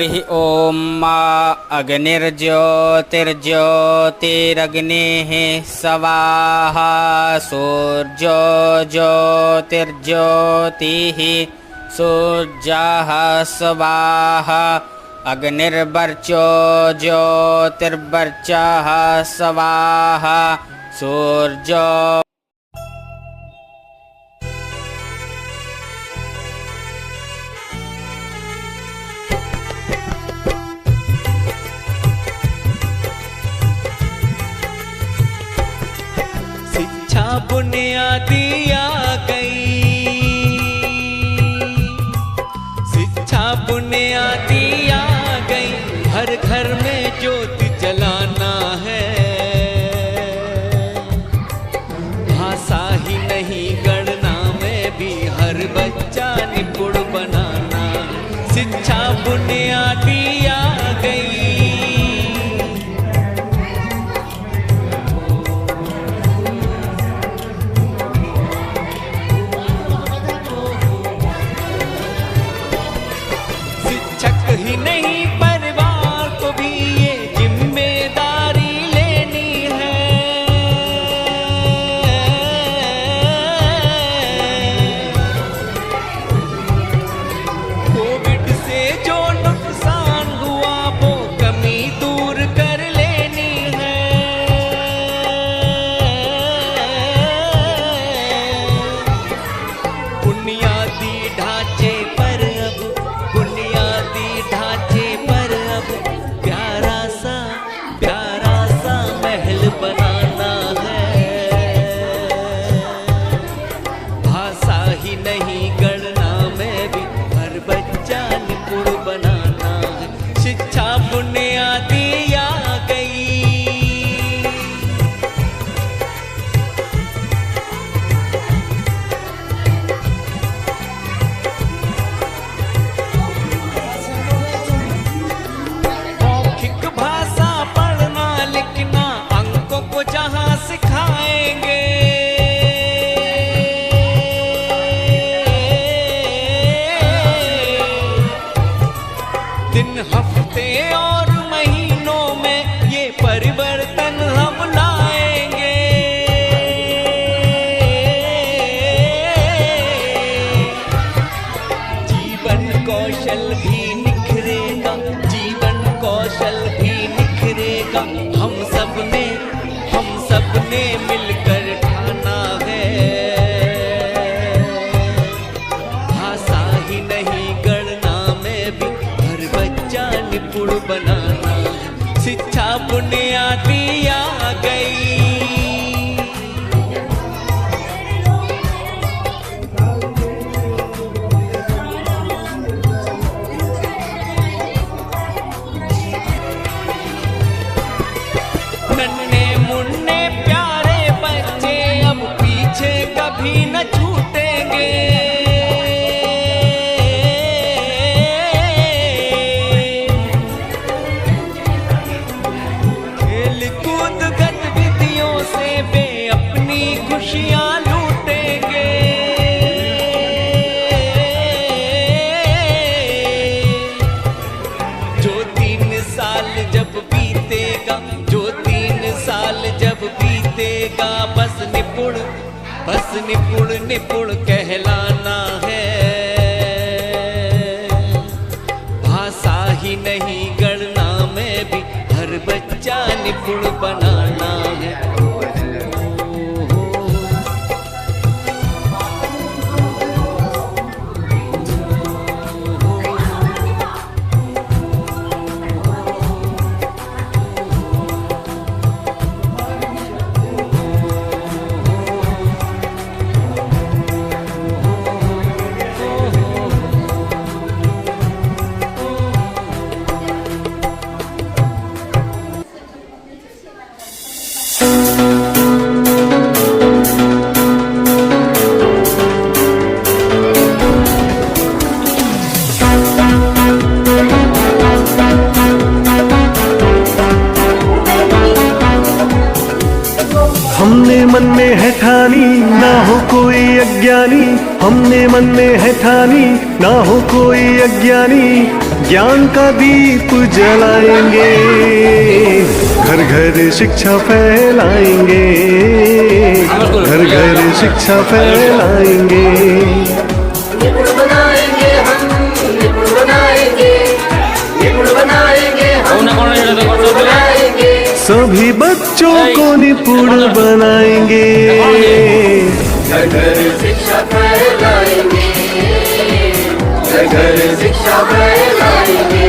हरिः ॐ अग्निर्ज्योतिर्ज्योतिरग्निः स्वाहा सूर्यो ज्योतिर्ज्योतिः सूर्यः स्वाहा अग्निर्वर्चो ज्योतिर्वर्चः स्वाहा सूर्यो शिक्षा बुनियादी आ गई, शिक्षा बुनियादी आ गई, हर घर में ज्योति जलाना है। भाषा ही नहीं गणना में भी हर बच्चा निपुण बनाना। शिक्षा बुनियादी आ गई, ही नहीं परिवार को भी ये जिम्मेदारी लेनी है। कोविड से जो नुकसान हुआ वो कमी दूर कर लेनी है। बुनियादी ढांचे पर अब प्यारा सा महल बनाना है। भाषा ही नहीं गणना में भी हर बच्चा निपुण बनाना है। शिक्षा बुनियादी आ गई, जहाँ सिखाएंगे दिन हफ्ते और महीनों में ये परिवर्तन हम लाएंगे। जीवन कौशल भी निखरेगा, जीवन कौशल भी निखरेगा। हम सबने मिलकर ठाना है। भाषा ही नहीं गणना में भी हर बच्चा निपुण बनाना है। शिक्षा बुनियादी आ गई, नन्हे मुन्ने प्यारे बच्चे अब पीछे कभी न छूटेंगे। खेल कूद गतिविधियों से वे अपनी खुशियाँ लूटेंगे। जो 3 साल जब बीतेगा, जो 3 साल जब बीतेगा, बस निपुण कहलाना है। भाषा ही नहीं गणना में भी हर बच्चा निपुण बनाना है। हमने मन में है ठानी ना हो कोई अज्ञानी, हमने मन में है ठानी ना हो कोई अज्ञानी। ज्ञान का दीप जलाएंगे, घर घर शिक्षा फैलाएंगे, घर घर शिक्षा फैलाएंगे। निपुण बनाएंगे हम, निपुण बनाएंगे, निपुण बनाएंगे हम, निपुण बनाएंगे। सभी बच्चों को निपुण बनाएंगे, घर घर शिक्षा फैलाएंगे, घर घर शिक्षा फैलाएंगे।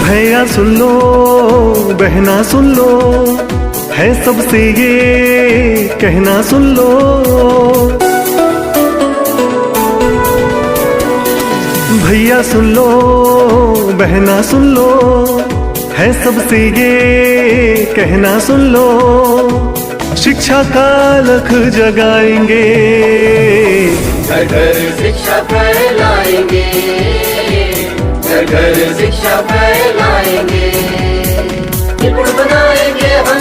भैया सुन लो, बहना सुन लो, है सबसे ये कहना सुन लो। भैया सुन लो, बहना सुन लो, है सबसे ये कहना सुन लो। शिक्षा का लख जगाएंगे, घर घर शिक्षा फैलाएंगे, घर घर शिक्षा फैलाएंगे। निपुण बनाएंगे हम,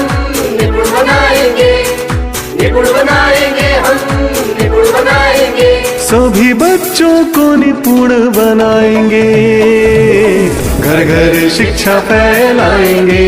निपुण बनाएंगे, निपुण बनाएंगे हम, निपुण बनाएंगे। सभी बच्चों को निपुण बनाएंगे, घर घर शिक्षा फैलाएंगे।